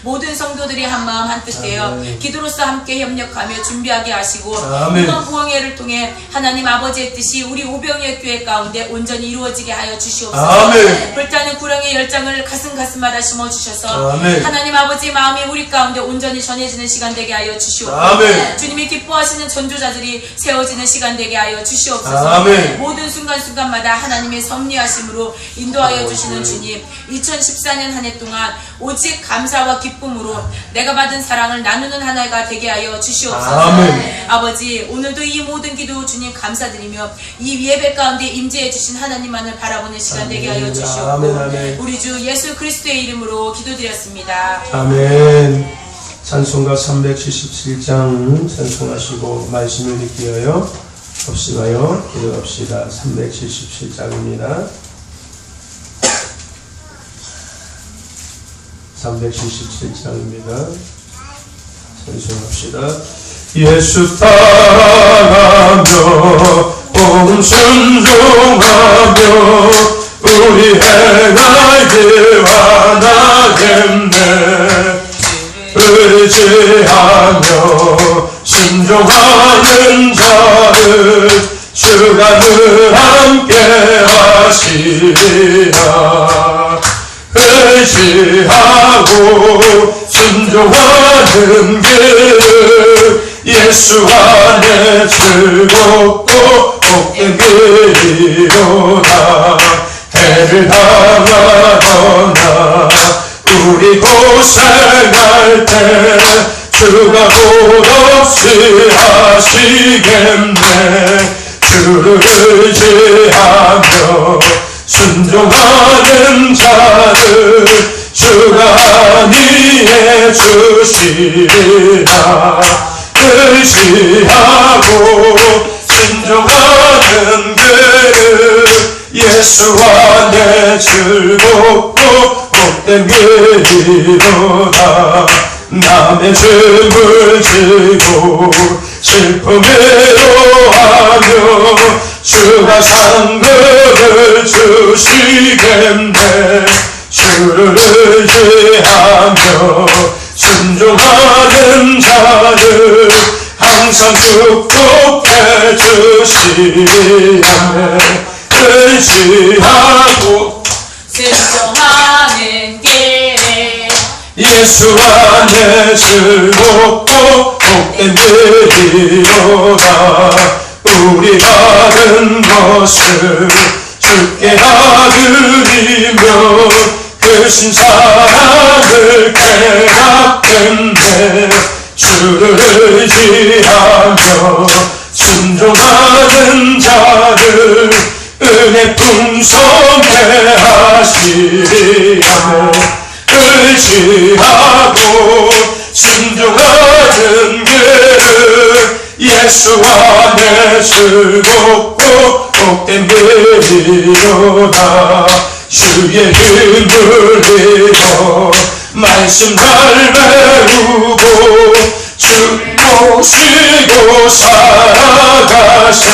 모든 성도들이 한마음 한뜻 되어 기도로서 함께 협력하며 준비하게 하시고 아멘. 이번 부흥회를 통해 하나님 아버지의 뜻이 우리 오병이어 교회 가운데 온전히 이루어지게 하여 주시옵소서. 아멘. 불타는 구렁의 열정을 가슴가슴마다 심어주셔서 아멘. 하나님 아버지의 마음이 우리 가운데 온전히 전해지는 시간 되게 하여 주시옵소서. 아멘. 주님이 기뻐하시는 전도자들이 세워지는 시간 되게 하여 주시옵소서. 아멘. 모든 순간순간마다 하나님의 섭리하심으로 인도하여 주시는 주님, 2014년 한 해 동안 오직 감사와 기쁨으로 내가 받은 사랑을 나누는 한 해가 되게 하여 주시옵소서. 아멘. 아버지, 오늘도 이 모든 기도 주님 감사드리며 이 예배 가운데 임재해 주신 하나님만을 바라보는 시간 되게 하여 주시옵고 아멘, 아멘. 우리 주 예수 그리스도의 이름으로 기도드렸습니다. 아멘. 찬송가 377장 찬송하시고 말씀을 듣기 위하여 합시가요. 기도합시다. 377장입니다. 377장입니다. 찬송합시다. 예수 따라가며 온 순종하며 우리 행하길 원하겠네. 의지하며 순종하는 자를 주가 늘 함께 하시리라. 의지하고 순종하는 길을 예수 안에 즐겁고 복된 길이로다. 해를 당하거나 우리 고생할 때 주가 끝없이 하시겠네. 주를 의지하며 순종하는 자를 주가 안위해 주시리라. 의지하고 순종하는 길을 예수 안에 즐겁고 복된 길이로다. 남의 짐을 지고 슬픔 외로하며 주가 상급을 주시겠네. 주를 의지하며 순종하는 자를 항상 축복해 주시네. 의지하고 순종하는 길 예수 안에 즐겁고 복된 길이로다. 우리 받은 것을 주께 다 드리며 크신 사랑을 깨닫겠네. 주를 의지하며 순종하는 자를 은혜 풍성케 하시리라. 의지하고 순종하는 길을 예수 안에 즐겁고 복된 길이로다. 주의 힘을 입어 말씀 잘 배우고 주 모시고 살아가세.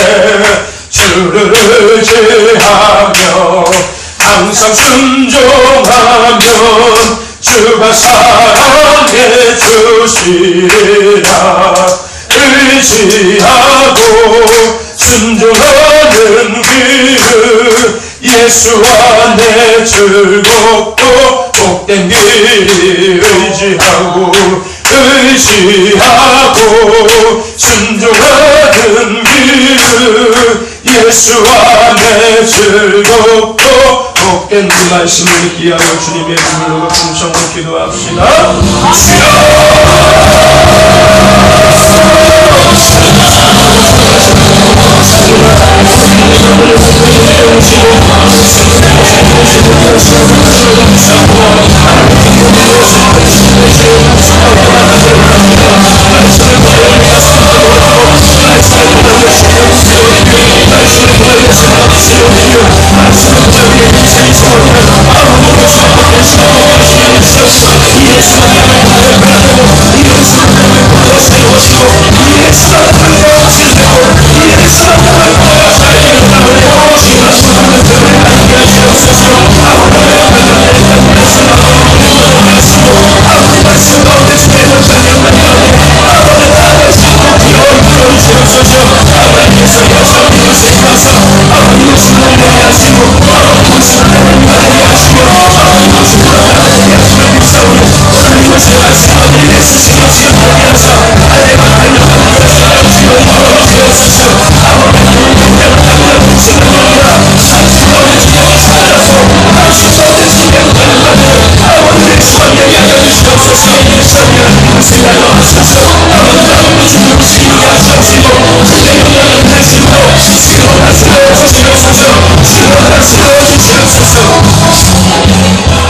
주를 의지하며 항상 순종하면 주가 사랑해 주시리라. 의지하고 순종하는 길을 예수 안에 즐겁고 복된 길. 의지하고 순종하는 길을 예수 안에 즐겁고 복된 그 말씀을 듣기 하여 주님의 눈물로 풍성히 기도합시다.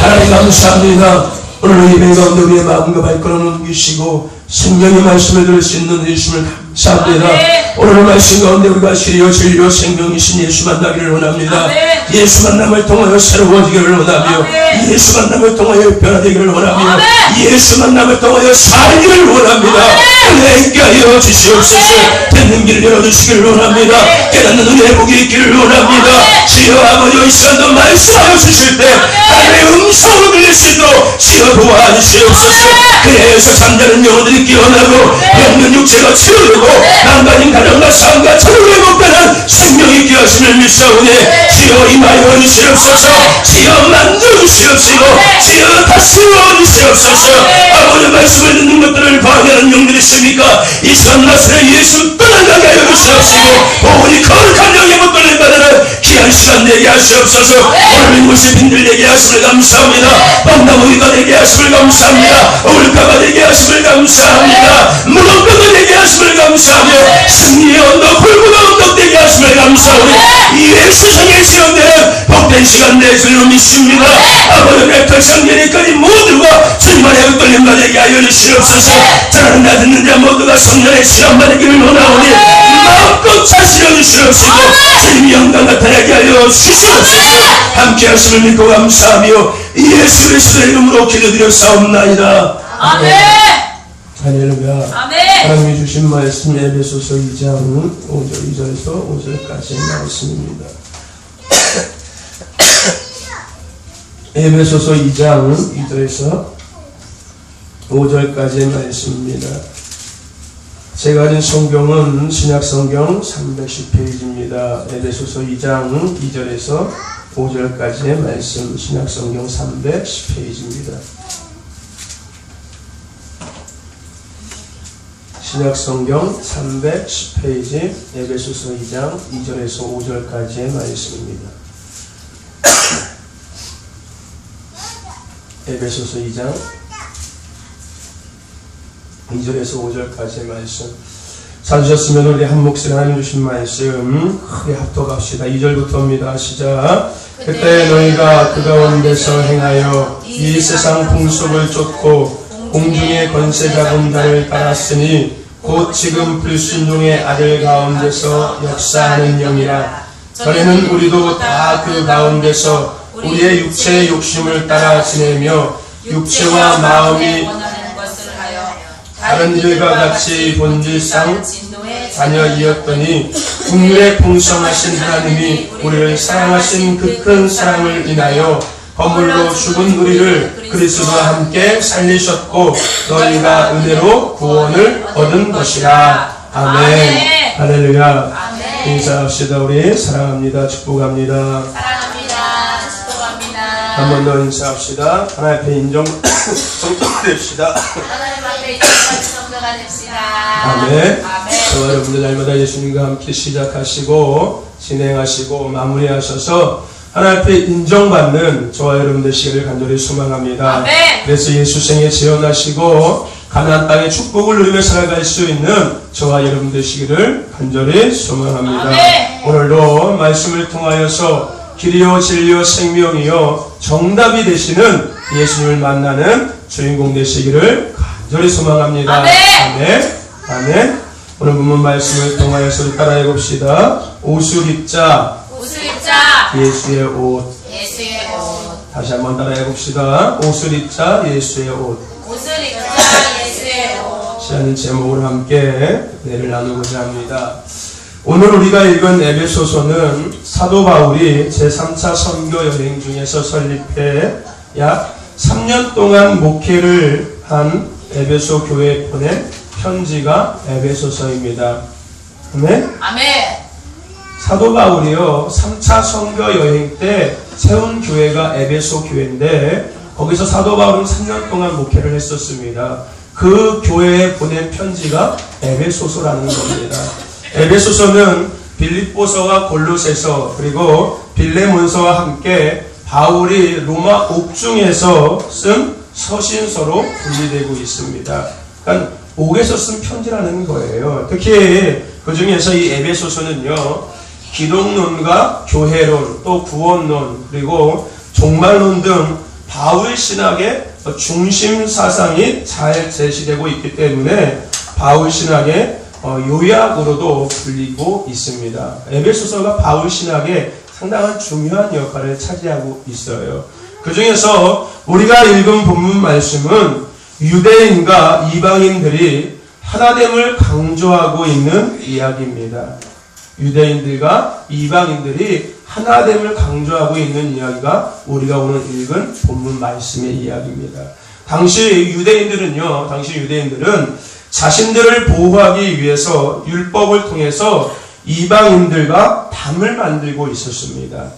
하나님 감사합니다. 오늘 예배 가운데 우리의 마음과 발걸음을 옮기시고 성령의 말씀을 들을 수 있는 예수를 감사합니다. 오늘 말씀 가운데 우리가 시리요 진리요 생명이신 예수 만나기를 원합니다. 예수 만남을 통하여 새로워지기를 원하며 예수 만남을 통하여 변화되기를 원하며 예수 만남을 통하여 살기를 원합니다. 은혜있게 하여 주시옵소서. 듣는 길을 열어주시기를 원합니다. 깨닫는 은혜의 복이 있기를 원합니다. 주여 아버지여 이 시간도 말씀하여 주실 때 하나님의 음성을 들릴 수 있도록 주여 도와주시옵소서. 그래서 잠자는 영혼들이 깨어나고 병든 육체가 치료되고 남가진 가정과 삶과 자녀를 회복되는 생명이 있게 하심을 믿사오니 주여 임하여 주시옵소서. 주여 만져주시옵시고 주여 다스려 주시옵소서. 아버지 말씀을 듣는 것들을 방해하는 영들이 있습니까? 이 시간 나스렛 예수 떠나가게 하여 주시옵시고 오직 거룩한 영에 못 걸림받는 귀한 시간 되게 하시옵소서. 오늘 이곳에 빈들되게 하심을 감사합니다. 빵나무이가 되게 하심을 감사합니다. 울가가 되게 하심을 감사합니다. 무덤뼈가 되게 하심을 감사하며 승리의 언덕 굵은 언덕 되게 하심을 감사하오니 예수 성의 시험되는 복된 시간 될 줄로 믿습니다. 아버지 백설성전에까지 모두가 주님 안에 끌림받게 하여 주시옵소서. 사랑하는 나 듣는 자 모두가 성령의 시험받기를 원하오니 마음껏 사실여 주시옵시고 주님이 영광 나타나게 하여 주시옵소서. 함께 하심을 믿고 감사하며 예수 그리스도의 이름으로 기도드렸사옵나이다. 아멘. 할렐루야. 아멘. 하나님이 주신 말씀 에베소서 2장 5절 2절에서 5절까지의 말씀입니다. 에베소서 2장 2절에서 5절까지의 말씀입니다. 제가 가진 성경은 신약성경 310페이지입니다. 에베소서 2장 2절에서 5절까지의 말씀 신약성경 310페이지입니다. 신약성경 310페이지 에베소서 2장 2절에서 5절까지의 말씀입니다. 에베소서 2장 2절에서 5절까지의 말씀 찾으셨으면 우리 한 목소리 하나님 주신 말씀 크게 합독합시다. 2절부터입니다. 시작. 그때 너희가 그 가운데서 행하여 이 세상 풍속을 쫓고 공중의 권세 잡은 자를 따랐으니 곧 지금 불순종의 아들 가운데서 역사하는 영이라. 전에는 우리도 다 그 가운데서 우리의 육체의 욕심을 따라 지내며 육체와 마음이 원하는 것을 하여 다른 이들과 같이 본질상 자녀이었더니 국률에 풍성하신 하나님이 우리를 사랑하신 그 큰 사랑을 인하여 허물로 죽은 우리를 그리스도와 함께 살리셨고 너희가 은혜로 구원을 얻은 것이라. 아멘. 할렐루야. 아멘. 인사합시다. 우리 사랑합니다. 축복합니다. 사랑합니다. 축복합니다. 한 번 더 인사합시다. 하나님 앞에 인정 성도가 됩시다. 하나님 앞에 인정받는 성도가 됩시다. 아멘. 아멘. 저와 여러분들 날마다 예수님과 함께 시작하시고 진행하시고 마무리하셔서 하나님 앞에 인정받는 저와 여러분 되시기를 간절히 소망합니다. 아멘. 그래서 예수생에 재현하시고 가나안 땅의 축복을 누리며 살아갈 수 있는 저와 여러분 되시기를 간절히 소망합니다. 아멘. 오늘도 말씀을 통하여서 길이요 진리요 생명이요 정답이 되시는 예수님을 만나는 주인공 되시기를 간절히 소망합니다. 아멘. 아멘. 아멘. 오늘 본문 말씀을 통하여서 따라해 봅시다. 옷을 입자. 옷을 입자. 예수의 옷. 예수의 옷. 다시 한번 따라해 봅시다. 옷을 입자. 예수의 옷. 옷을 입자. 예수의 옷. 시간의 제목으로 함께 은혜를 나누고자 합니다. 오늘 우리가 읽은 에베소서는 사도 바울이 제3차 선교 여행 중에서 설립해 약 3년 동안 목회를 한 에베소 교회에 보낸 편지가 에베소서입니다. 아멘. 아멘. 사도 바울이요 3차 선교 여행 때 세운 교회가 에베소 교회인데 거기서 사도 바울은 3년 동안 목회를 했었습니다. 그 교회에 보낸 편지가 에베소서라는 겁니다. 에베소서는 빌립보서와 골로새서 그리고 빌레몬서와 함께 바울이 로마 옥중에서 쓴 서신서로 분리되고 있습니다. 그러니까 옥에서 쓴 편지라는 거예요. 특히 그 중에서 이 에베소서는요, 기독론과 교회론, 또 구원론, 그리고 종말론 등 바울 신학의 중심 사상이 잘 제시되고 있기 때문에 바울 신학의 요약으로도 불리고 있습니다. 에베소서가 바울 신학의 상당한 중요한 역할을 차지하고 있어요. 그 중에서 우리가 읽은 본문 말씀은 유대인과 이방인들이 하나됨을 강조하고 있는 이야기입니다. 유대인들과 이방인들이 하나됨을 강조하고 있는 이야기가 우리가 오늘 읽은 본문 말씀의 이야기입니다. 당시 유대인들은 자신들을 보호하기 위해서 율법을 통해서 이방인들과 담을 만들고 있었습니다.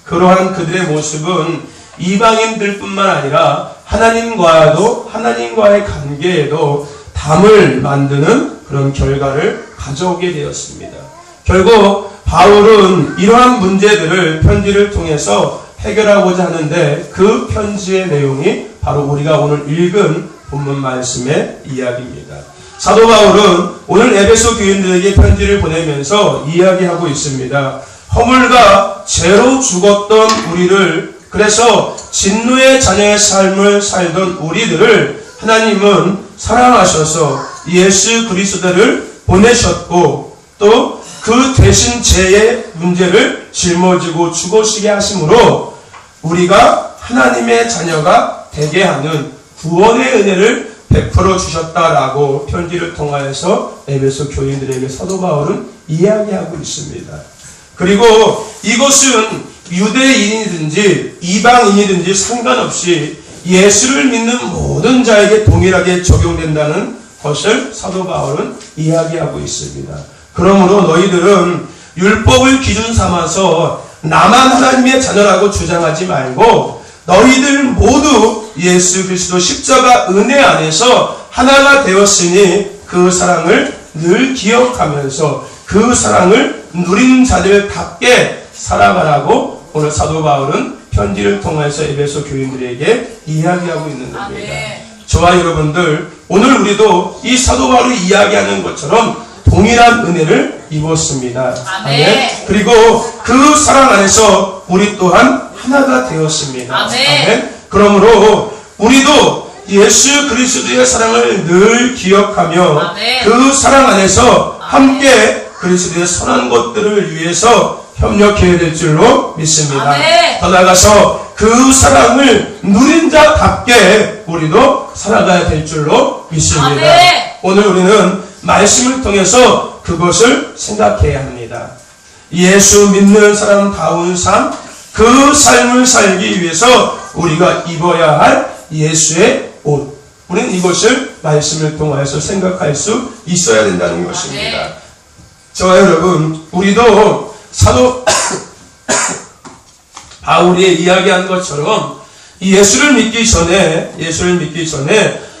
그러한 그들의 모습은 이방인들뿐만 아니라 하나님과의 관계에도 담을 만드는 그런 결과를 가져오게 되었습니다. 결국 바울은 이러한 문제들을 편지를 통해서 해결하고자 하는데 그 편지의 내용이 바로 우리가 오늘 읽은 본문 말씀의 이야기입니다. 사도 바울은 오늘 에베소 교인들에게 편지를 보내면서 이야기하고 있습니다. 허물과 죄로 죽었던 우리를, 그래서 진노의 자녀의 삶을 살던 우리들을 하나님은 사랑하셔서 예수 그리스도를 보내셨고 또 그 대신 죄의 문제를 짊어지고 죽으시게 하심으로 우리가 하나님의 자녀가 되게 하는 구원의 은혜를 베풀어 주셨다라고 편지를 통하여서 에베소 교인들에게 사도 바울은 이야기하고 있습니다. 그리고 이것은 유대인이든지 이방인이든지 상관없이 예수를 믿는 모든 자에게 동일하게 적용된다는 것을 사도 바울은 이야기하고 있습니다. 그러므로 너희들은 율법을 기준 삼아서 나만 하나님의 자녀라고 주장하지 말고 너희들 모두 예수 그리스도 십자가 은혜 안에서 하나가 되었으니 그 사랑을 늘 기억하면서 그 사랑을 누린 자들답게 살아가라고 오늘 사도 바울은 편지를 통해서 에베소 교인들에게 이야기하고 있는 겁니다. 아멘. 저와 여러분들, 오늘 우리도 이 사도 바울이 이야기하는 것처럼 동일한 은혜를 입었습니다. 아멘. 그리고 그 사랑 안에서 우리 또한 하나가 되었습니다. 아멘. 그러므로 우리도 예수 그리스도의 사랑을 늘 기억하며 아멘. 그 사랑 안에서 함께 그리스도의 선한 것들을 위해서 협력해야 될 줄로 믿습니다. 아멘. 더 나아가서 그 사랑을 누린 자답게 우리도 살아가야 될 줄로 믿습니다. 아멘. 오늘 우리는 말씀을 통해서 그것을 생각해야 합니다. 예수 믿는 사람다운 삶, 그 삶을 살기 위해서 우리가 입어야 할 예수의 옷. 우리는 이것을 말씀을 통해서 생각할 수 있어야 된다는 것입니다. 저와 여러분, 우리도 사도 바울이 이야기한 것처럼 예수를 믿기 전에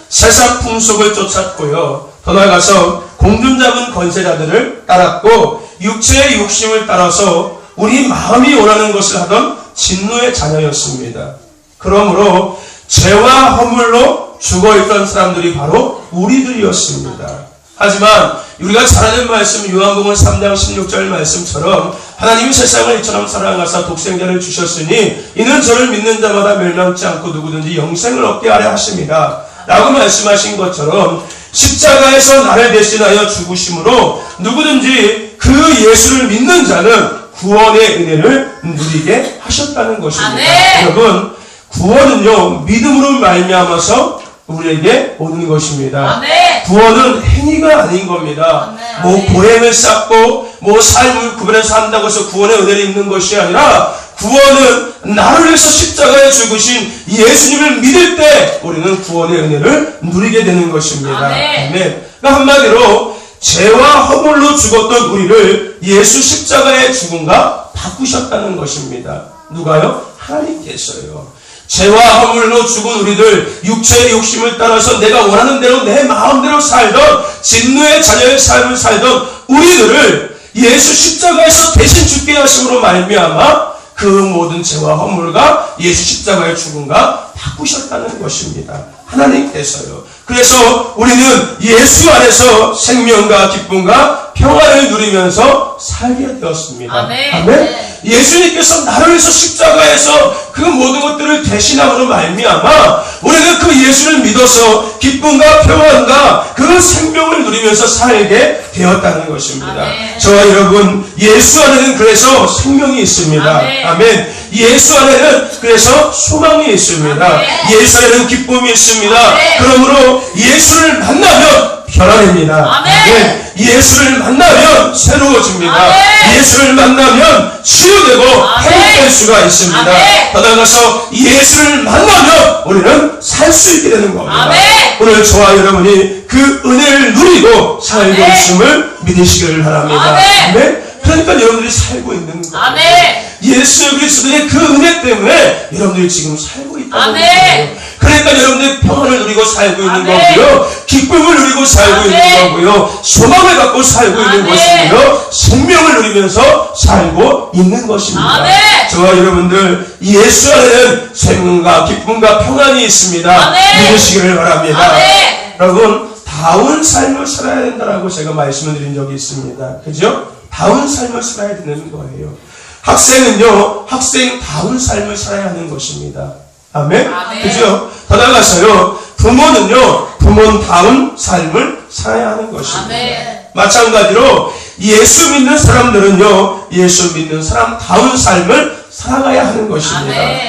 세상 풍속을 쫓았고요. 더 나아가서 공중 잡은 권세자들을 따랐고 육체의 욕심을 따라서 우리 마음이 원하는 것을 하던 진노의 자녀였습니다. 그러므로 죄와 허물로 죽어있던 사람들이 바로 우리들이었습니다. 하지만 우리가 잘 아는 말씀 요한복음 3장 16절 말씀처럼 하나님이 세상을 이처럼 사랑하사 독생자를 주셨으니 이는 저를 믿는 자마다 멸망치 않고 누구든지 영생을 얻게 하려 하십니다. 라고 말씀하신 것처럼 십자가에서 나를 대신하여 죽으심으로 누구든지 그 예수를 믿는 자는 구원의 은혜를 누리게 하셨다는 것입니다. 아멘. 여러분, 구원은요 믿음으로 말미암아서 우리에게 오는 것입니다. 아멘. 구원은 행위가 아닌 겁니다. 아멘. 고행을 쌓고 삶을 구별해서 한다고 해서 구원의 은혜를 입는 것이 아니라 구원은 나를 위해서 십자가에 죽으신 예수님을 믿을 때 우리는 구원의 은혜를 누리게 되는 것입니다. 아멘. 그러니까 한마디로 죄와 허물로 죽었던 우리를 예수 십자가의 죽음과 바꾸셨다는 것입니다. 누가요? 하나님께서요. 죄와 허물로 죽은 우리들, 육체의 욕심을 따라서 내가 원하는 대로 내 마음대로 살던 진노의 자녀의 삶을 살던 우리들을 예수 십자가에서 대신 죽게 하심으로 말미암아 그 모든 죄와 허물과 예수 십자가의 죽음과 바꾸셨다는 것입니다. 하나님께서요. 그래서 우리는 예수 안에서 생명과 기쁨과 평안을 누리면서 살게 되었습니다. 아멘. 아멘. 예수님께서 나를 위해서 십자가에서 그 모든 것들을 대신함으로 말미암아 우리는 그 예수를 믿어서 기쁨과 평안과 그 생명을 누리면서 살게 되었다는 것입니다. 아멘. 저와 여러분, 예수 안에는 그래서 생명이 있습니다. 아멘. 아멘. 예수 안에는 그래서 소망이 있습니다. 아멘. 예수 안에는 기쁨이 있습니다. 아멘. 그러므로 예수를 만나면 변화됩니다. 아멘. 예수를 만나면 새로워집니다. 아멘. 예수를 만나면 치유되고 아멘. 회복될 수가 있습니다. 아멘. 더 나아가서 예수를 만나면 우리는 살 수 있게 되는 겁니다. 아멘. 오늘 저와 여러분이 그 은혜를 누리고 살고 아멘. 있음을 믿으시기를 바랍니다. 아멘. 그러니까 여러분들이 살고 있는 거예요. 아멘. 예수 그리스도의 그 은혜 때문에 여러분들이 지금 살고 있다는 아멘. 거예요. 그러니까 여러분들이 평안을 누리고 살고 있는 아멘. 거고요. 기쁨을 누리고 살고 아멘. 있는 거고요. 소망을 갖고 살고 있는 아멘. 것이고요. 생명을 누리면서 살고 있는 것입니다. 아멘. 저와 여러분들 예수 안에는 생명과 기쁨과 평안이 있습니다. 아멘. 믿으시기를 바랍니다. 아멘. 여러분, 다운 삶을 살아야 된다라고 제가 말씀을 드린 적이 있습니다. 그죠? 다운 삶을 살아야 되는 거예요. 학생은요, 학생다운 삶을 살아야 하는 것입니다. 아멘? 아멘. 그죠? 더 나아가서요, 부모는요, 부모다운 삶을 살아야 하는 것입니다. 아멘. 마찬가지로 예수 믿는 사람들은요, 예수 믿는 사람다운 삶을 살아가야 하는 것입니다. 아멘.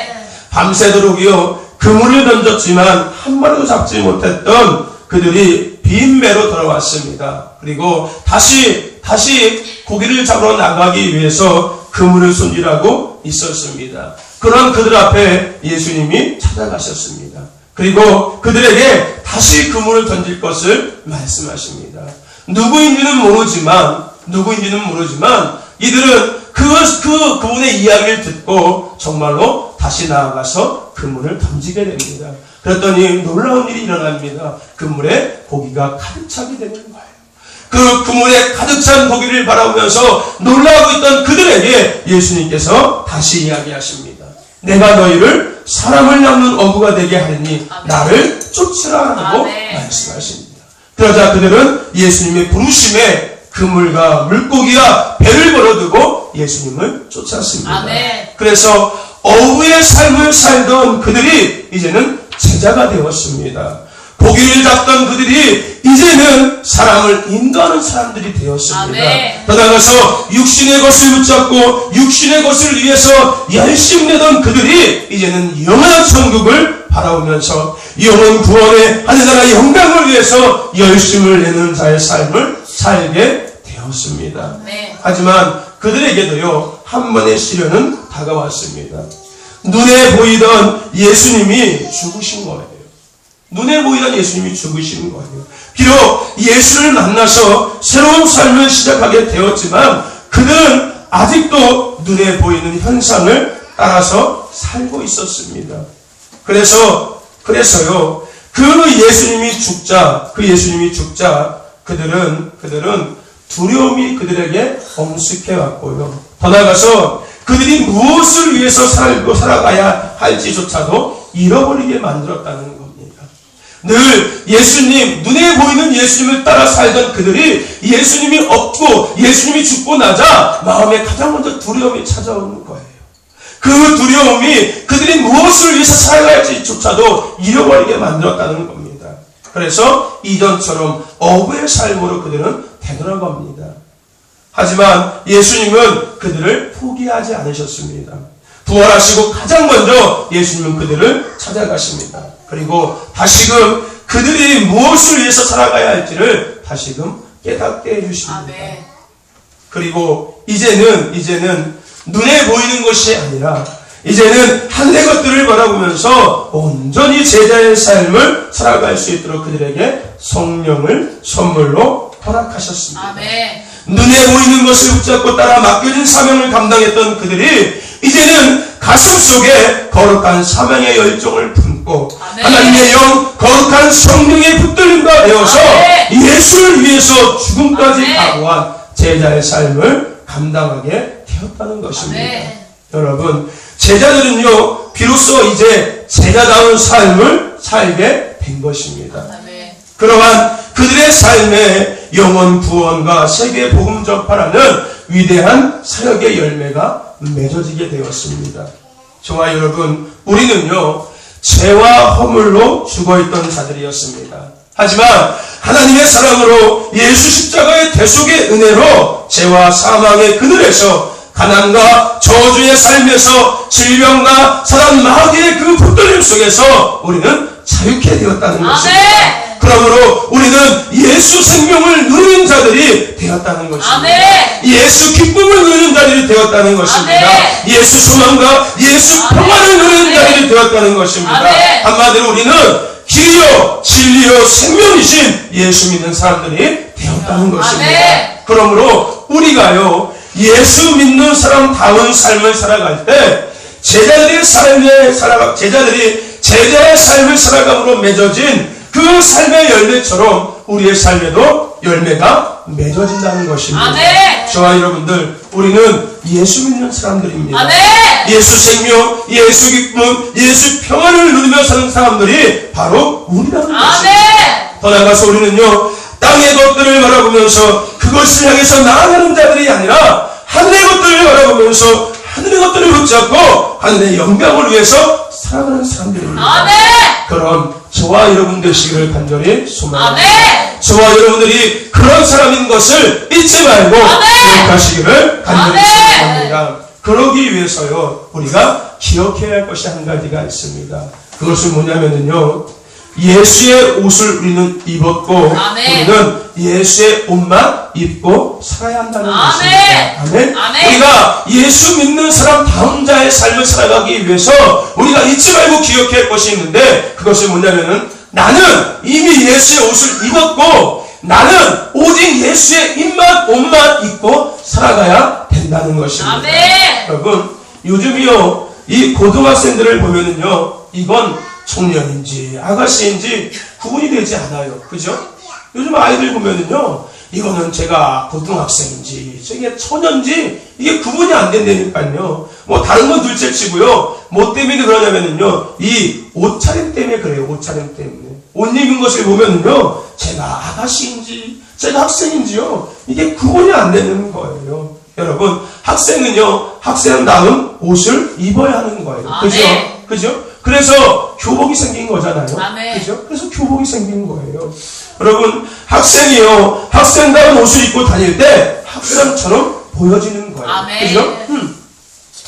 밤새도록이요, 그물을 던졌지만 한 마리도 잡지 못했던 그들이 빈매로 돌아왔습니다. 그리고 다시 고기를 잡으러 나가기 위해서 그물을 손질하고 있었습니다. 그런 그들 앞에 예수님이 찾아가셨습니다. 그리고 그들에게 다시 그물을 던질 것을 말씀하십니다. 누구인지는 모르지만 이들은 그분의 이야기를 듣고 정말로 다시 나아가서 그물을 던지게 됩니다. 그랬더니 놀라운 일이 일어납니다. 그물에 고기가 가득 차게 되는 거예요. 그 그물에 가득 찬 고기를 바라보면서 놀라고 있던 그들에게 예수님께서 다시 이야기하십니다. 내가 너희를 사람을 잡는 어부가 되게 하리니 나를 쫓으라라고 말씀하십니다. 그러자 그들은 예수님의 부르심에 그물과 물고기와 배를 걸어두고 예수님을 쫓았습니다. 아멘. 그래서 어부의 삶을 살던 그들이 이제는 제자가 되었습니다. 고기를 잡던 그들이 이제는 사람을 인도하는 사람들이 되었습니다. 아멘. 더 나아가서 육신의 것을 붙잡고 육신의 것을 위해서 열심히 내던 그들이 이제는 영원한 천국을 바라보면서 영원 구원의 하늘나라 영광을 위해서 열심을 내는 자의 삶을 살게 되었습니다. 네. 하지만 그들에게도요, 한 번의 시련은 다가왔습니다. 눈에 보이던 예수님이 죽으신 거예요. 눈에 보이던 예수님이 죽으신 거예요. 비록 예수를 만나서 새로운 삶을 시작하게 되었지만 그들은 아직도 눈에 보이는 현상을 따라서 살고 있었습니다. 그래서요, 그 예수님이 죽자 그들은 두려움이 그들에게 엄습해 왔고요. 더 나아가서 그들이 무엇을 위해서 살아가야 할지조차도 잃어버리게 만들었다는 겁니다. 늘 예수님, 눈에 보이는 예수님을 따라 살던 그들이 예수님이 없고 예수님이 죽고 나자 마음에 가장 먼저 두려움이 찾아오는 거예요. 그 두려움이 그들이 무엇을 위해서 살아가야 할지조차도 잃어버리게 만들었다는 겁니다. 그래서 이전처럼 어부의 삶으로 그들은 되돌아갑니다. 하지만 예수님은 그들을 포기하지 않으셨습니다. 부활하시고 가장 먼저 예수님은 그들을 찾아가십니다. 그리고 다시금 그들이 무엇을 위해서 살아가야 할지를 다시금 깨닫게 해주십니다. 아멘. 그리고 이제는 눈에 보이는 것이 아니라 이제는 하늘의 것들을 바라보면서 온전히 제자의 삶을 살아갈 수 있도록 그들에게 성령을 선물로 허락하셨습니다. 아멘. 눈에 보이는 것을 붙잡고 따라 맡겨진 사명을 감당했던 그들이 이제는 가슴 속에 거룩한 사명의 열정을 품고 아멘. 하나님의 영 거룩한 성령의 붙들림과 되어서 아멘. 예수를 위해서 죽음까지 아멘. 각오한 제자의 삶을 감당하게 되었다는 것입니다. 아멘. 여러분, 제자들은요 비로소 이제 제자다운 삶을 살게 된 것입니다. 아멘. 그러한 그들의 삶에 영혼 구원과 세계 복음 전파라는 위대한 사역의 열매가 맺어지게 되었습니다. 저와 여러분, 우리는요 죄와 허물로 죽어있던 자들이었습니다. 하지만 하나님의 사랑으로 예수 십자가의 대속의 은혜로 죄와 사망의 그늘에서 가난과 저주의 삶에서 질병과 사단 마귀의 그 붙들림 속에서 우리는 자유케 되었다는 것입니다. 그러므로 우리는 예수 생명을 누리는 자들이 되었다는 것입니다. 아멘. 예수 기쁨을 누리는 자들이 되었다는 것입니다. 아멘. 예수 소망과 예수 아멘. 평안을 누리는 아멘. 자들이 되었다는 것입니다. 아멘. 한마디로 우리는 길이요 진리요 생명이신 예수 믿는 사람들이 되었다는 것입니다. 아멘. 그러므로 우리가요 예수 믿는 사람다운 삶을 살아갈 때 제자들이 제자의 삶을 살아감으로 맺어진 그 삶의 열매처럼 우리의 삶에도 열매가 맺어진다는 것입니다. 아멘. 저와 여러분들, 우리는 예수 믿는 사람들입니다. 아멘. 예수 생명, 예수 기쁨, 예수 평안을 누리며 사는 사람들이 바로 우리라는 것입니다. 더 나아가서 우리는요 땅의 것들을 바라보면서 그것을 향해서 나아가는 자들이 아니라 하늘의 것들을 바라보면서 하늘의 것들을 붙잡고 하늘의 영광을 위해서 살아가는 사람들입니다. 아멘. 그런 저와 여러분 되시기를 간절히 소망합니다. 아멘. 저와 여러분들이 그런 사람인 것을 잊지 말고 기억하시기를 간절히 소망합니다. 그러기 위해서요 우리가 기억해야 할 것이 한 가지가 있습니다. 그것은 뭐냐면요 예수의 옷을 우리는 입었고 아멘. 우리는 예수의 옷만 입고 살아야 한다는 아멘. 것입니다. 아멘. 아멘. 우리가 예수 믿는 사람 다운 자의 삶을 살아가기 위해서 우리가 잊지 말고 기억해야 할 것이 있는데 그것이 뭐냐면은 나는 이미 예수의 옷을 입었고 나는 오직 예수의 옷만 입고 살아가야 된다는 것입니다. 아멘. 여러분 요즘이요 이 고등학생들을 보면은요 이건 청년인지 아가씨인지 구분이 되지 않아요. 그죠? 요즘 아이들 보면은요 이거는 제가 고등학생인지 저게 처녀인지 이게 구분이 안 된다니까요. 뭐 다른 건 둘째 치고요. 뭐 때문에 그러냐면은요 이 옷차림 때문에 그래요. 옷차림 때문에 옷 입은 것을 보면은요 제가 아가씨인지 제가 학생인지요 이게 구분이 안 되는 거예요. 여러분 학생은요 학생다운 옷을 입어야 하는 거예요. 그죠? 아멘. 그죠? 그래서 교복이 생긴 거잖아요. 아멘. 그죠? 그래서 교복이 생긴 거예요. 여러분, 학생이요. 학생다운 옷을 입고 다닐 때 학생처럼 보여지는 거예요. 아멘. 그죠?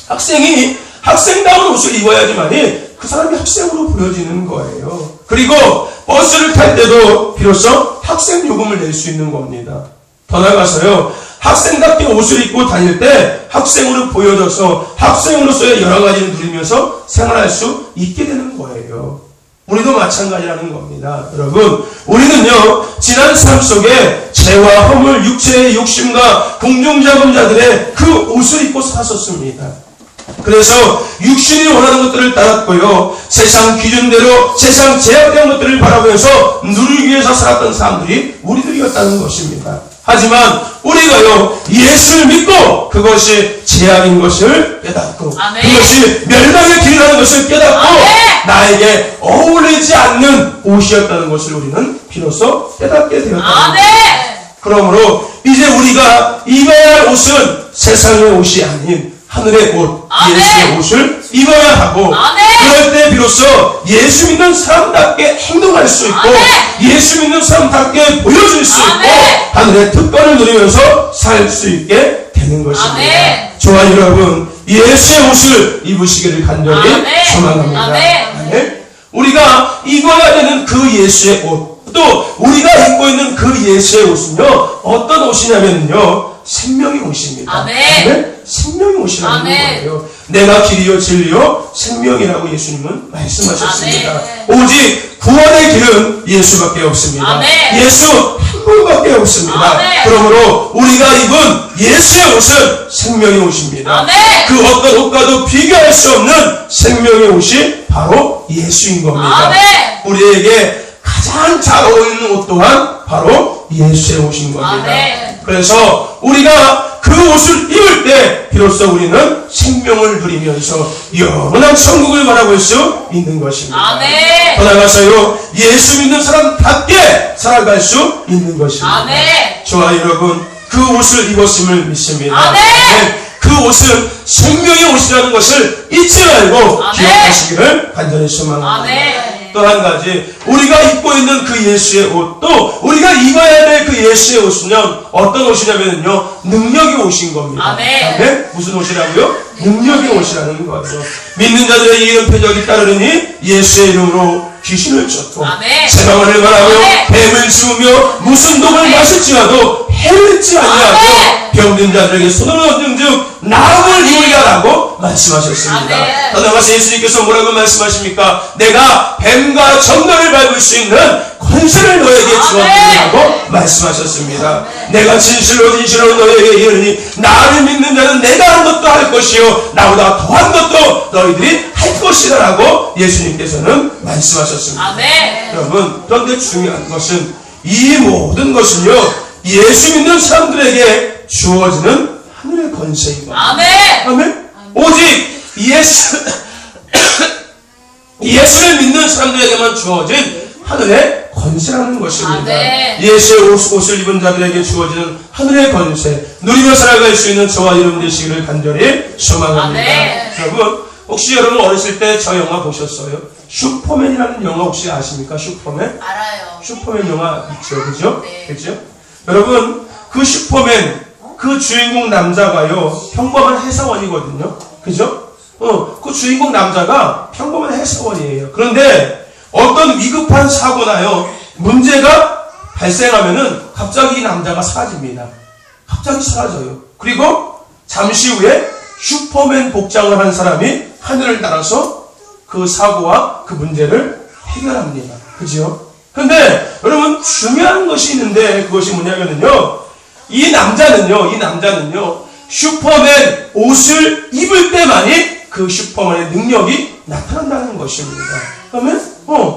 학생이 학생다운 옷을 입어야지만이 그 사람이 학생으로 보여지는 거예요. 그리고 버스를 탈 때도 비로소 학생 요금을 낼 수 있는 겁니다. 더 나아가서요. 학생답게 옷을 입고 다닐 때 학생으로 보여져서 학생으로서의 여러 가지를 누리면서 생활할 수 있게 되는 거예요. 우리도 마찬가지라는 겁니다. 여러분, 우리는요, 지난 삶 속에 죄와 허물, 육체의 욕심과 공중자금자들의 그 옷을 입고 살았었습니다. 그래서 육신이 원하는 것들을 따랐고요. 세상 기준대로 세상 제약된 것들을 바라보면서 누리기 위해서 살았던 사람들이 우리들이었다는 것입니다. 하지만 우리가요 예수를 믿고 그것이 제약인 것을 깨닫고 아멘. 그것이 멸망의 길이라는 것을 깨닫고 아멘. 나에게 어울리지 않는 옷이었다는 것을 우리는 비로소 깨닫게 되었다는 아멘. 그러므로 이제 우리가 입어야 할 옷은 세상의 옷이 아닌 하늘의 옷, 아멘. 예수의 옷을 입어야 하고 아멘. 그럴 때 비로소 예수 믿는 사람답게 행동할 수 있고 아멘. 예수 믿는 사람답게 보여줄 수 있고 아멘. 하늘의 특권을 누리면서 살 수 있게 되는 것입니다. 아멘. 저와 여러분 예수의 옷을 입으시기를 간절히 아멘. 소망합니다. 아멘. 아멘. 우리가 입어야 되는 그 예수의 옷, 또 우리가 입고 있는 그 예수의 옷은요 어떤 옷이냐면요 생명의 옷입니다. 아멘. 생명의 옷이라는 아멘. 거예요. 내가 길이요 진리요 생명이라고 예수님은 말씀하셨습니다. 아멘. 오직 구원의 길은 예수밖에 없습니다. 아멘. 예수 한 한 분밖에 없습니다. 아멘. 그러므로 우리가 입은 예수의 옷은 생명의 옷입니다. 아멘. 그 어떤 옷과도 비교할 수 없는 생명의 옷이 바로 예수인 겁니다. 아멘. 우리에게 가장 잘 어울리는 옷 또한 바로 예수의 옷인 겁니다. 아멘. 그래서 우리가 그 옷을 입을 때 비로소 우리는 생명을 누리면서 영원한 천국을 바라볼 수 있는 것입니다. 아멘. 더 나아가서요, 예수 믿는 사람답게 살아갈 수 있는 것입니다. 아멘. 저와 여러분, 그 옷을 입었음을 믿습니다. 아멘. 그 옷은 생명의 옷이라는 것을 잊지 말고 아멘. 기억하시기를 간절히 소망합니다. 아멘. 또 한 가지, 우리가 입고 있는 그 예수의 옷, 또 우리가 입어야 될 그 예수의 옷은 어떤 옷이냐면요, 능력의 옷인 겁니다. 아멘. 무슨 옷이라고요? 능력의 옷이라는 거죠. 믿는 자들의 이름 표적이 따르니 예수의 이름으로 귀신을 쫓고 아멘. 세방을 말하며 아멘. 뱀을 지우며 무슨 독을 아멘. 마실지라도 해를 아니하고 아멘. 병든 자들에게 손을 얻는 즉 나음을 이루리라고 말씀하셨습니다. 아멘. 더 나아가서 예수님께서 뭐라고 말씀하십니까? 내가 뱀과 정갈을 밟을 수 있는 권세를 너에게 주었느냐고 말씀하셨습니다. 내가 진실로 너에게 이르니 나를 믿는 자는 내가 한 것도 할 것이요 나보다 더한 것도 너희들이 할 것이라고 예수님께서는 말씀하셨습니다. 아멘. 여러분, 그런데 중요한 것은 이 모든 것은요, 예수 믿는 사람들에게 주어지는 하늘의 권세인 겁니다. 아멘. 아멘. 오직 예수를 믿는 사람들에게만 주어진 하늘의 권세라는 것입니다. 아멘. 예수의 옷을 입은 자들에게 주어지는 하늘의 권세, 누리며 살아갈 수 있는 저와 여러분 되시기를 간절히 소망합니다. 아멘. 여러분, 혹시 여러분 어렸을 때 저 영화 보셨어요? 슈퍼맨이라는 영화 혹시 아십니까? 슈퍼맨? 알아요. 슈퍼맨 영화 있죠, 그죠? 네. 그죠? 여러분, 그 슈퍼맨, 그 주인공 남자가요, 평범한 회사원이거든요. 그죠? 그 주인공 남자가 평범한 회사원이에요. 그런데 어떤 위급한 사고나요, 문제가 발생하면은 갑자기 이 남자가 사라집니다. 갑자기 사라져요. 그리고 잠시 후에 슈퍼맨 복장을 한 사람이 하늘을 날아서 그 사고와 그 문제를 해결합니다. 그죠? 근데 여러분, 중요한 것이 있는데 그것이 뭐냐면요, 이 남자는요 슈퍼맨 옷을 입을 때만이 그 슈퍼맨의 능력이 나타난다는 것입니다. 그러면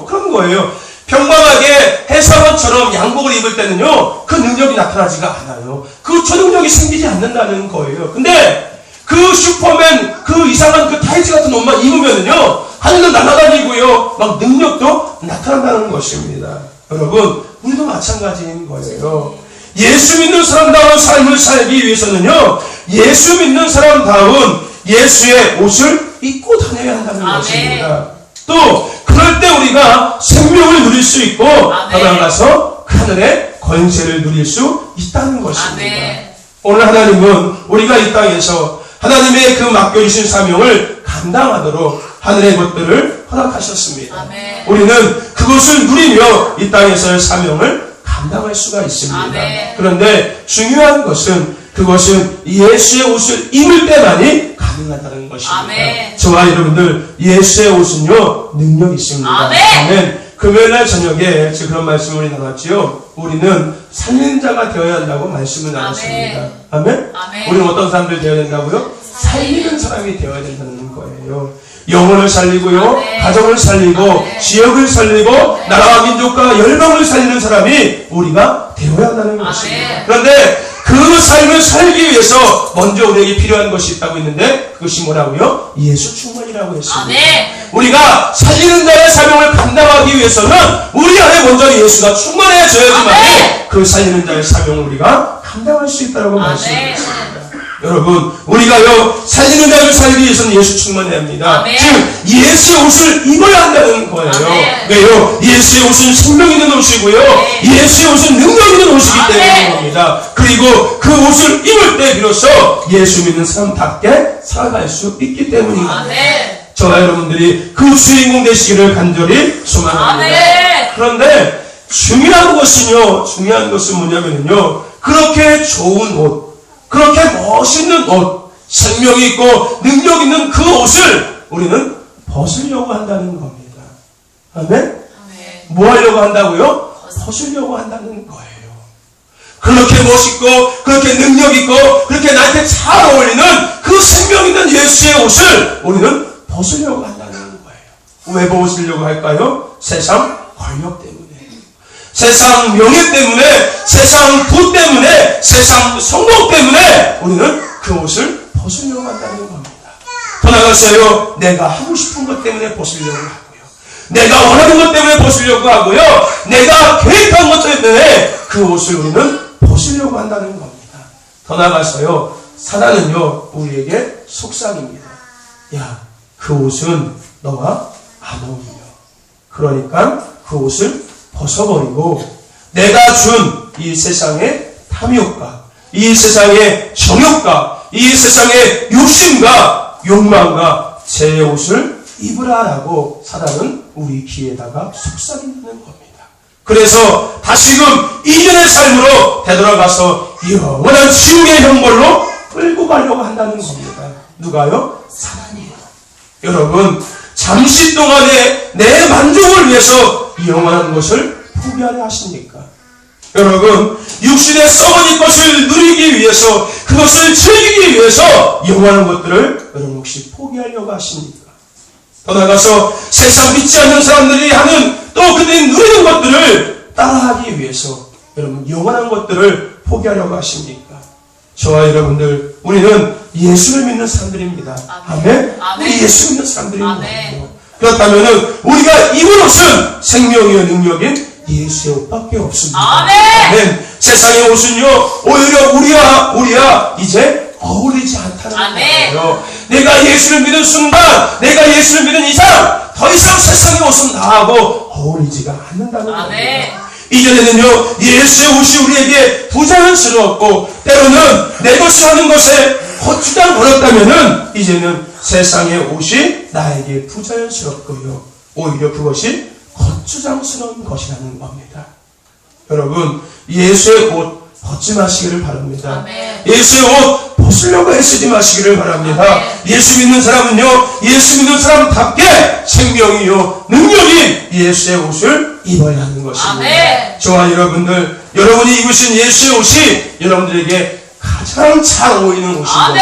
그런 거예요. 평범하게 회사원처럼 양복을 입을 때는요, 그 능력이 나타나지가 않아요. 그 초능력이 생기지 않는다는 거예요. 근데 그 슈퍼맨 그 이상한 그 타이즈 같은 옷만 입으면은요, 하늘도 날아다니고요, 막 능력도 나타난다는 것입니다. 여러분, 우리도 마찬가지인 거예요. 예수 믿는 사람다운 삶을 살기 위해서는요, 예수 믿는 사람다운 예수의 옷을 입고 다녀야 한다는 아멘. 것입니다. 또 그럴 때 우리가 생명을 누릴 수 있고 더 나아가서 하늘의 권세를 누릴 수 있다는 것입니다. 아멘. 오늘 하나님은 우리가 이 땅에서 하나님의 그 맡겨주신 사명을 감당하도록 하늘의 것들을 허락하셨습니다. 아멘. 우리는 그것을 누리며 이 땅에서의 사명을 감당할 수가 있습니다. 아멘. 그런데 중요한 것은 그것은 예수의 옷을 입을 때만이 가능하다는 것입니다. 아멘. 저와 여러분들, 예수의 옷은요, 능력이 있습니다. 아멘. 금요일날 저녁에 지금 그런 말씀을 나눴지요. 우리는 살리는 자가 되어야 한다고 말씀을 나눴습니다. 아멘? 아멘. 우리는 어떤 사람들 되어야 된다고요? 살리는 사람이 되어야 된다는 거예요. 영혼을 살리고요, 아멘. 가정을 살리고, 아멘. 지역을 살리고, 나라와 민족과 열방을 살리는 사람이 우리가 되어야 한다는 것입니다. 그런데 그 삶을 살기 위해서 먼저 우리에게 필요한 것이 있다고 했는데, 그것이 뭐라고요? 예수 충만이라고 했습니다. 아멘. 우리가 살리는 자의 사명을 감당하기 위해서는 우리 안에 먼저 예수가 충만해져야지만 아멘. 그 살리는 자의 사명을 우리가 감당할 수 있다고 아멘. 말씀드렸습니다. 여러분, 우리가요, 살리는 자를 살기 위해서는 예수 충만해야 합니다. 아멘. 즉 예수의 옷을 입어야 한다는 거예요. 아멘. 왜요? 예수의 옷은 생명 있는 옷이고요, 예수의 옷은 능력 있는 옷이기 아멘. 때문인 겁니다. 그리고 그 옷을 입을 때 비로소 예수 믿는 사람답게 살아갈 수 있기 때문입니다. 아멘. 저와 여러분들이 그 주인공 되시기를 간절히 소망합니다. 아멘. 그런데 중요한 것은 뭐냐면요, 그렇게 좋은 옷, 그렇게 멋있는 옷, 생명 있고 능력 있는 그 옷을 우리는 벗으려고 한다는 겁니다. 아멘? 아멘. 뭐 하려고 한다고요? 벗으려고 한다는 거예요. 그렇게 멋있고 그렇게 능력있고 그렇게 나한테 잘 어울리는 그 생명 있는 예수의 옷을 우리는 벗으려고 한다는 거예요. 왜 벗으려고 할까요? 세상 권력 때문에, 세상 명예 때문에, 세상 부 때문에, 세상 성공 때문에 우리는 그 옷을 벗으려고 한다는 겁니다. 더 나아가서요, 내가 하고 싶은 것 때문에 벗으려고 하고요, 내가 원하는 것 때문에 벗으려고 하고요, 내가 계획한 것 때문에 그 옷을 우리는 벗으려고 한다는 겁니다. 더 나아가서요, 사단은요 우리에게 속삭입니다. 야, 그 옷은 너와 안 어울려. 그러니까 그 옷을 벗어버리고 내가 준 이 세상의 탐욕과 이 세상의 정욕과 이 세상의 욕심과 욕망과 제 옷을 입으라라고 사단은 우리 귀에다가 속삭인다는 겁니다. 그래서 다시금 이전의 삶으로 되돌아가서 영원한 지옥의 형벌로 끌고 가려고 한다는 겁니다. 누가요? 사단이에요. 여러분, 잠시 동안의 내 만족을 위해서 영원한 것을 포기하려 하십니까? 여러분, 육신의 썩어진 것을 누리기 위해서, 그것을 즐기기 위해서 영원한 것들을 여러분 혹시 포기하려고 하십니까? 더 나아가서 세상 믿지 않는 사람들이 하는 또 그들이 누리는 것들을 따라하기 위해서 여러분 영원한 것들을 포기하려고 하십니까? 저와 여러분들, 우리는 예수를 믿는 사람들입니다. 아멘? 우리 예수 믿는 사람들입니다. 그렇다면 우리가 입은 옷은 생명이요 능력인 예수의 옷밖에 없습니다. 아멘. 세상의 옷은요 오히려 우리야 이제 어울리지 않다는 거예요. 내가 예수를 믿는 순간, 내가 예수를 믿는 이상 더 이상 세상의 옷은 나하고 어울리지가 않는다는 거예요. 이전에는요 예수의 옷이 우리에게 부자연스러웠고 때로는 내 것을 하는 것에 거추장 걸었다면은 이제는 세상의 옷이 나에게 부자연스럽고요 오히려 그것이 거추장스러운 것이라는 겁니다. 여러분, 예수의 옷 벗지 마시기를 바랍니다. 아멘. 예수의 옷 벗으려고 애쓰지 마시기를 바랍니다. 아멘. 예수 믿는 사람은요 예수 믿는 사람답게 생명이요 능력인 예수의 옷을 입어야 하는 것입니다. 아멘. 저와 여러분들, 여러분이 입으신 예수의 옷이 여러분들에게 가장 잘 어울리는 옷입니다. 아멘.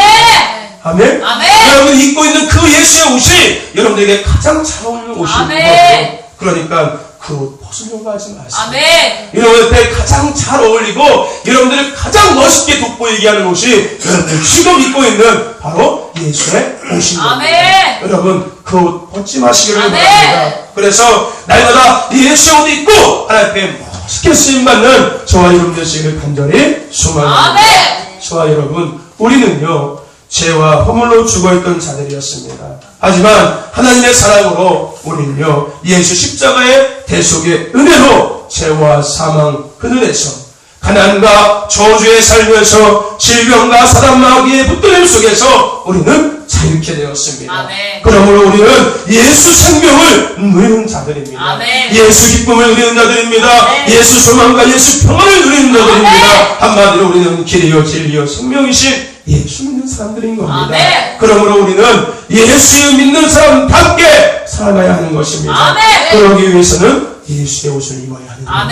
아멘. 아멘. 여러분이 입고 있는 그 예수의 옷이 여러분들에게 가장 잘 어울리는 옷입니다. 아멘. 그러니까 그 옷 벗으려고 하지 마세요. 아멘. 여러분한테 가장 잘 어울리고 여러분들을 가장 멋있게 돋보이게 하는 옷이 여러분들 지금 입고 있는 바로 예수의 옷입니다. 아멘. 여러분, 그 옷 벗지 마시기를 바랍니다. 그래서 날마다 이 예수의 옷을 입고 하나님 앞에 멋있게 쓰임받는 저와 여러분 되시기를 간절히 소망합니다. 아멘. 저와 여러분, 우리는요 죄와 허물로 죽어있던 자들이었습니다. 하지만 하나님의 사랑으로 우리는요 예수 십자가의 대속의 은혜로 죄와 사망 그늘에서 가난과 저주에 살면서 질병과 사단 마귀의 붙들림 속에서 우리는 자유케 되었습니다. 아멘. 그러므로 우리는 예수 생명을 누리는 자들입니다. 아멘. 예수 기쁨을 누리는 자들입니다. 아멘. 예수 소망과 예수 평안을 누리는 자들입니다. 아멘. 한마디로 우리는 길이요 진리요 생명이신 예수 믿는 사람들인 겁니다. 아멘. 그러므로 우리는 예수 믿는 사람답게 살아가야 하는 것입니다. 아멘. 그러기 위해서는 예수의 옷을 입어야 하는 겁니다.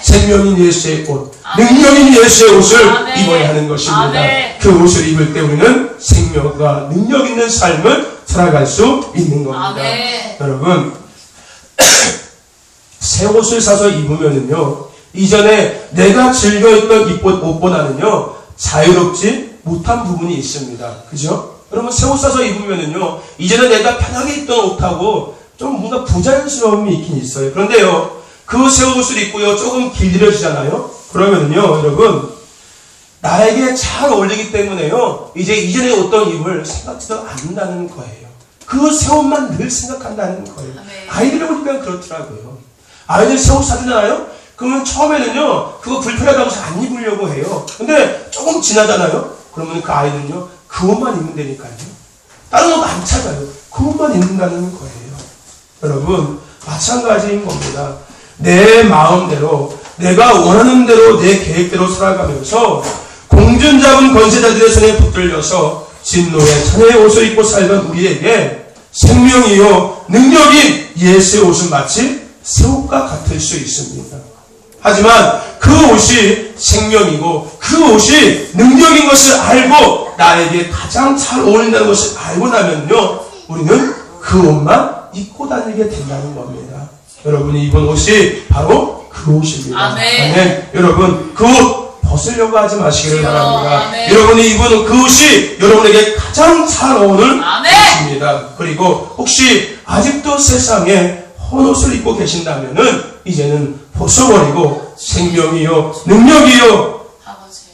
생명인 예수의 옷, 아멘. 능력인 예수의 옷을 아멘. 입어야 하는 것입니다. 아멘. 그 옷을 입을 때 우리는 생명과 능력 있는 삶을 살아갈 수 있는 겁니다. 아멘. 여러분, 새 옷을 사서 입으면은요 이전에 내가 즐겨했던 옷보다는요 자유롭지 못한 부분이 있습니다. 그죠? 여러분, 새 옷 사서 입으면은요 이전에 내가 편하게 입던 옷하고 좀 뭔가 부자연스러움이 있긴 있어요. 그런데요 그 새 옷을 입고요 조금 길들여지잖아요. 그러면은요 여러분, 나에게 잘 어울리기 때문에요 이제 이전에 어떤 입을 생각지도 않는다는 거예요. 그 새 옷만 늘 생각한다는 거예요. 아이들을 보니까 그렇더라고요. 아이들 새 옷 사주잖아요. 그러면 처음에는요 그거 불편하다고 해서 안 입으려고 해요. 근데 조금 지나잖아요. 그러면 그 아이는요 그 옷만 입는다니까요. 다른 옷 안 찾아요. 그 옷만 입는다는 거예요. 여러분, 마찬가지인 겁니다. 내 마음대로 내가 원하는 대로 내 계획대로 살아가면서 공준 잡은 권세자들의 손에 붙들려서 진노의 자녀의 옷을 입고 살던 우리에게 생명이요 능력인 예수의 옷은 마치 새 옷과 같을 수 있습니다. 하지만 그 옷이 생명이고 그 옷이 능력인 것을 알고 나에게 가장 잘 어울린다는 것을 알고 나면요, 우리는 그 옷만 입고 다니게 된다는 겁니다. 여러분이 입은 옷이 바로 그 옷입니다. 아멘. 여러분, 그 옷 벗으려고 하지 마시기를 바랍니다. 아멘. 여러분이 입은 그 옷이 여러분에게 가장 잘 어울리는 옷입니다. 그리고 혹시 아직도 세상에 헌 옷을 입고 계신다면은 이제는 벗어버리고 생명이요 능력이요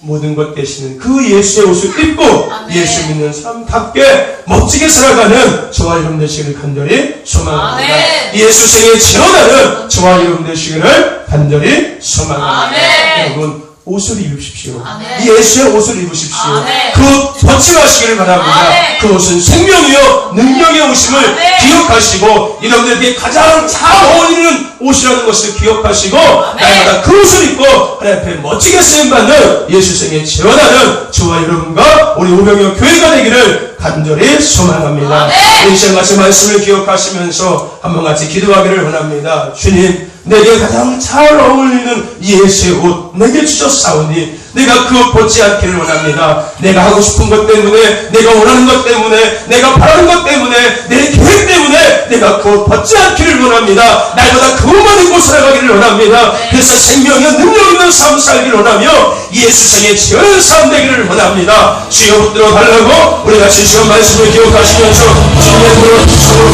모든 것 되시는 그 예수의 옷을 입고 예수 믿는 사람답게 멋지게 살아가는 저와 여러분 되시기를 간절히 소망합니다. 예수 생에 지어나는 저와 여러분 되시기를 간절히 소망합니다. 여러분, 옷을 입으십시오. 예수의 옷을 입으십시오. 그 옷 벗지 마시기를 바랍니다. 그 옷은 생명이요 능력의 옷임을 기억하시고 여러분들에게 가장 잘 어울리는 옷이라는 것을 기억하시고 날마다 그 옷을 입고 하나님 앞에 멋지게 쓰임받는 예수 생에 재현하는 저와 여러분과 우리 오병이어 교회가 되기를 간절히 소망합니다. 이 시간 같이 말씀을 기억하시면서 한번 같이 기도하기를 원합니다. 주님, 내게 가장 잘 어울리는 예수의 옷 내게 주셨사오니 내가 그 옷 벗지 않기를 원합니다. 내가 하고 싶은 것 때문에, 내가 원하는 것 때문에, 내가 바라는 것 때문에, 내 계획 때문에 내가 그 옷 벗지 않기를 원합니다. 날마다 그 옷만 입고 살아가기를 원합니다. 그래서 생명이요 능력 있는 삶 살기를 원하며 예수 생에 지어낸 삶 되기를 원합니다. 주여 붙들어 달라고 우리 같이 시험 말씀을 기억하시면서 주님의 도로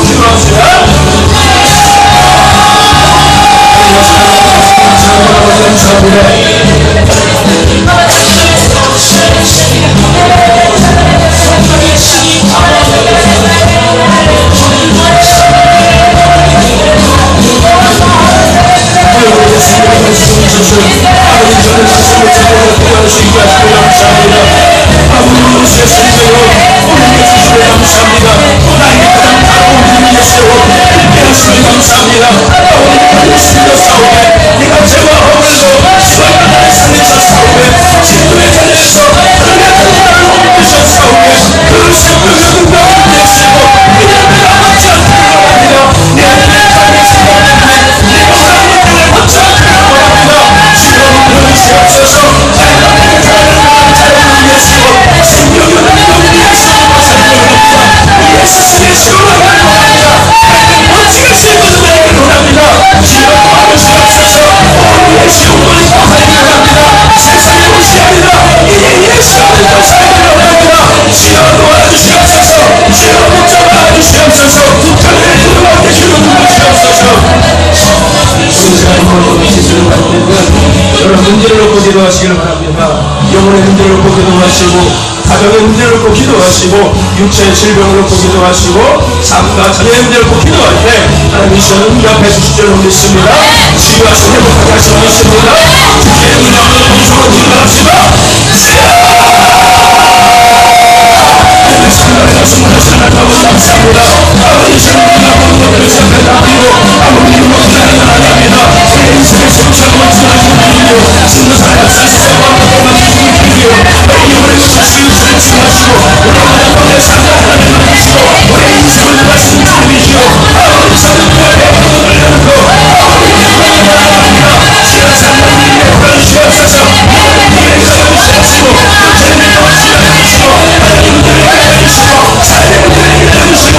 기도합시다. 여러분 문제를 놓고 기도하시기를 바랍니다. 영혼의 문제를 놓고 기도하시고 가정의 문제를 놓고 기도하시고 육체의 질병을 놓고 기도하시고 삶과 자녀의 문제를 놓고 기도할 때 하나님이 시험을 응답해 주실 줄 믿습니다. 치유하시고 회복하게 하실 줄 믿습니다. 주의 문제를 봉송으로 기도합시다. 감사합니다. 아버지 주님과 공동을 생각하고 아버님 목사님 하나님입니다. 제 인생의 성장을 주시는 주는 사랑을 살수와 만족을 주시기요 우리 자신을 주시고 우리가 나의 삶을 하나님 주시고 우리의 인생을 말씀 주시오. 아버지 주님과 공동을 열고 아버님 하나님입니다. 지난 삶을 위해 주시옵소서. 우리의 가정을 주시고 육체를 주시고 하나님을 주시고 사회를 주시고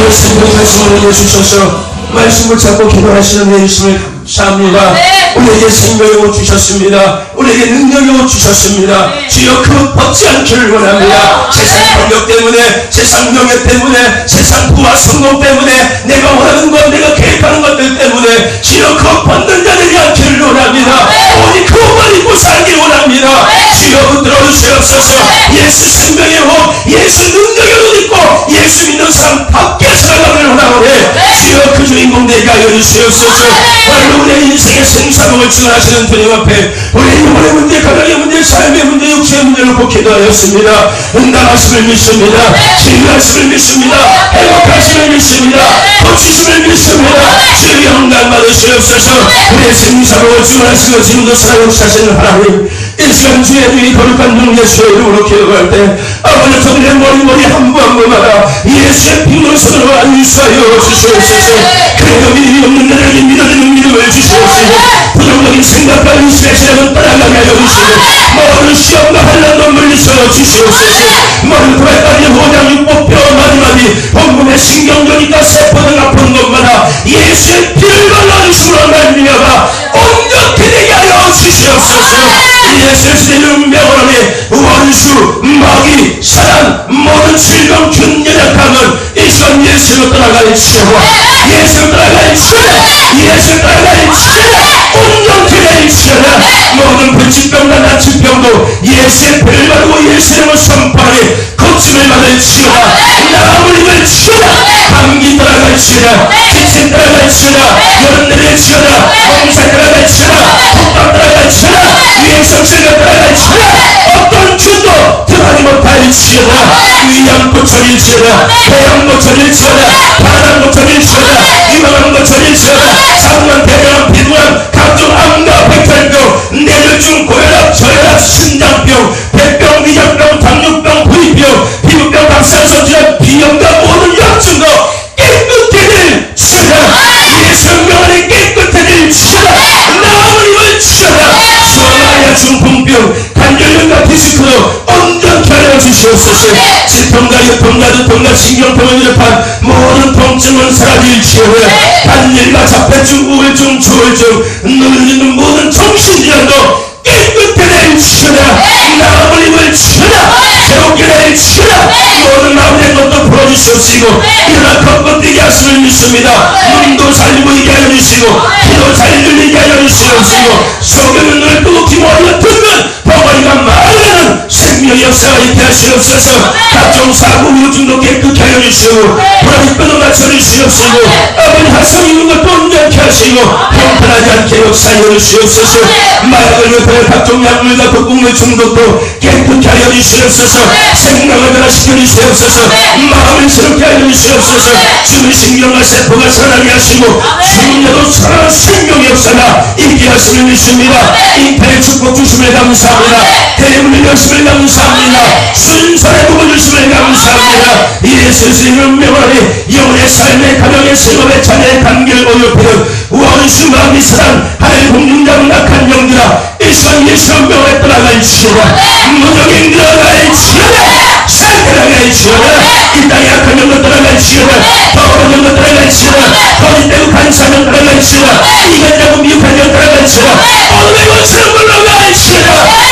오늘 생명의 말씀을 내주셔서 말씀을 잡고 기도하시는 내 예수님을 감사합니다. 우리에게 생명의 옷 주셨습니다. 우리에게 능력의 옷 주셨습니다. 주여 그 벗지 않기를 원합니다. 세상 권력 때문에, 세상 명예 때문에, 세상 부와 성공 때문에, 내가 원하는 것, 내가 계획하는 것들 때문에 주여 그 벗는 자들이 않기를 원합니다. 오직 그 옷을 입고 살기 원합니다. 주여 붙들어 주시옵소서. 예수 생명의 옷, 예수 능력의 옷 입고 예수 믿는 삶 밖에 살아가기를 원하오니 주여 그 주인공 되게 하여 주시옵소서. 오늘 우리의 인생의 생사복을 증언하시는 주님 앞에 우리의 영혼의 문제, 가정의 문제, 삶의 문제, 육체의 문제를 꼭 기도하였습니다. 응답하심을 믿습니다. 치유하심을 믿습니다. 회복하심을 믿습니다. 고치심을 믿습니다. 주의 영광 받으시옵소서. 우리의 생사복을 증언하시고 지금도 살아계시는 하나님, 이 시간 주의 주의 거룩한 종 예수의 이름으로 기도할 때 아버지 저들의 머리 한 부 한 부마다 예수의 피로 손으로 안수하여 주시옵소서. 그래도 믿음이 없는 자들에게 믿어지는 믿음을 주시옵시고 부정적인 생각과 의심의 시작은 떠나가게 하여 주시고 모든 시험과 환난도 물리쳐 주시옵소서. 모든 도에까지 호장 육복뼈 마디마디 본문의 신경전이다 세포 등 아픈 것마다 예수의 피를 발라주심으로 말미암아 온전히 되게 하여 주시옵소서. 예수의 이름 명하노니 원수, 마귀, 사단, 모든 질병, 균, 연약함은 이 시간 예수로 떠나가이치고 예수로 떠나가이치고 예수로 따라가이치라. 온전히 가이치라. 모든 불치병과 나치병도 예수의 피를 바르고 예수의 이름을 선포하니 고침을 받을지어다. 나무림을 치어라. 감기 따라가이치라. 지친 따라가이치라. 여름 내리치어라. 홍사 따라가이치라. 폭감 따라가이치라. 위행성체가 따라가이치라. 어떤 균도 들어가지 못할지어다. 위양 고쳐질지어다. 배양 고쳐질지어다. 반항 고쳐질지어다. 유망한 고쳐질지어다. 상만 대변 피부암 각종 암과 백혈병 뇌졸중 고혈압 저혈압 신장병 백병 위장병 당뇨병 부위병 피부병 박살성 질환 비염과 모든 약증도 깨끗해질지어다. 예수 명안에 깨끗해질지어다. 나무림을 치어라. 소아마리아 중풍병 관절염과 디스크도 온전히 하여 주시옵소서. 질통과 유통과 두통과 신경통을 비롯한 모든 통증은 사라질지어다. 단일과 자폐증, 우울증, 조울증, 눈을 모든 정신질환도 깨끗해질지어다. 나무림을 치어라. 새롭게 될지어다. 모든 마음의 것도 풀어주시옵시고 일어나 걷고 뛰게 하심을 믿습니다. 눈도 잘 보이게 하여 주시고 귀도 잘 들리게 하여 주시옵시고 속에는 눈을 뜨고 귀모하여 듣는 덩어리가 말하는 생명의 역사가 있게 하시옵소서. 각종 사고 우울증도 깨끗게 하여 주시고 불안이 뼈도 맞춰주시옵시고 아버지 하성 있는 것도 온전케 하시고 평탄하지 않게 역사하여 주시옵소서. 마약을 위해 각종 약물과 독극물 중독도 깨끗게 하여 주시옵소서. 생각을 변화시켜 주시옵소서. 마음을 새롭게 하여 주시옵소서. 죽은 신경과 세포가 살아나게 하시고 죽은 자도 살아난 생명의 역사가 있게 하심을 믿습니다. 인파의 축복 주심을 감사합니다. 대문의 열심을 감사합니다. 순산의 복을 주심을 감사합니다. 예수 이름 명하니 영혼의 삶의 가정의 생업의 자녀의 관계를 어렵히는 원수 마귀 사단 하늘 공중장 낙한 영들아 이 시간 예수 명하에 떠나갈지어다. 무적인 떠나갈지어다. 살펴나갈지어다. 이 땅의 악한 영도 떠나갈지어다. 더러운 영도 떠나갈지어다. 거짓되고 간사한 영 떠나갈지어다. 이간자고 미혹한 영 떠나갈지어다. 어둠의 원수는 물러갈지어다.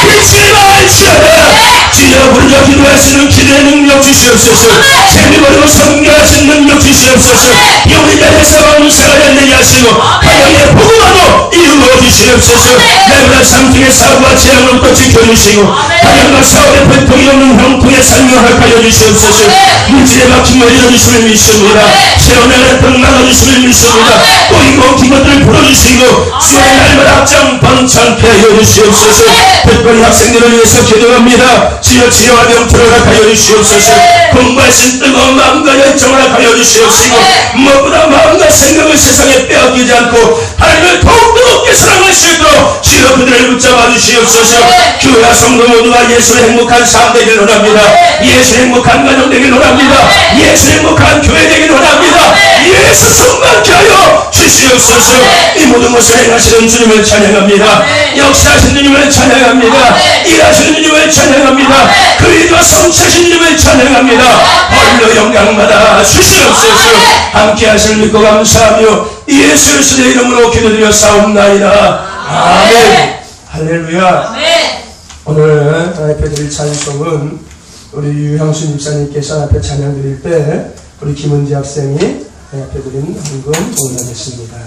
빛을 발지어다. 주여 부르짖어 기도하시는 기도의 능력 주시옵소서. 생명으로 성결하신 능력 주시옵소서. 영혼의 자리에서 왕사가 열리게 하시고 하나님의 복음으로 이루어 주시옵소서. 날마다 상중의 사고와 재앙으로부터 지켜주시고 가정과 사업의 불통이 없는 형통의 삶을 허락하여 주시옵소서. 물질에 막힘을 이뤄주심을 믿습니다. 세워나가는 등 나눠주심을 믿습니다. 꼬이고 긴 것들을 풀어주시고 주의 날마다 앞장 번창케 하여 주시옵소서. 특별히 학생들을 위해서 기도합니다. 주여 치료와 명철을 허락하여 주시옵소서. 공부하신 뜨거운 마음과 열정을 허락하여 주시옵시고 무엇보다 마음과 생각을 세상에 빼앗기지 않고 하나님을 더욱더 높게 사랑할 수 있도록 주여 그들을 붙잡아 주시옵소서. 교회와 성도 모두가 예수의 행복한 삶 되길 원합니다. 예수의 행복한 가정 되길 원합니다. 예수의 행복한 교회 되길 원합니다. 예수 충만케 하여 주시옵소서. 이 모든 것을 행하시는 주님을 찬양합니다. 역사하시는 주님을 찬양합니다. 일하시는 주님을 찬양합니다. 찬양합니다. 그리스도와 성차신 이름을 찬양합니다. 홀로 영광마다 주시옵소서. 함께 하실 믿고 감사하며 예수 그리스도의 이름으로 기도드려 싸움나이다. 아멘. 할렐루야. 오늘 앞에 드릴 찬송은 우리 유형순 집사님께서 앞에 찬양 드릴 때 우리 김은지 학생이 앞에 드린 헌금 응원하겠습니다.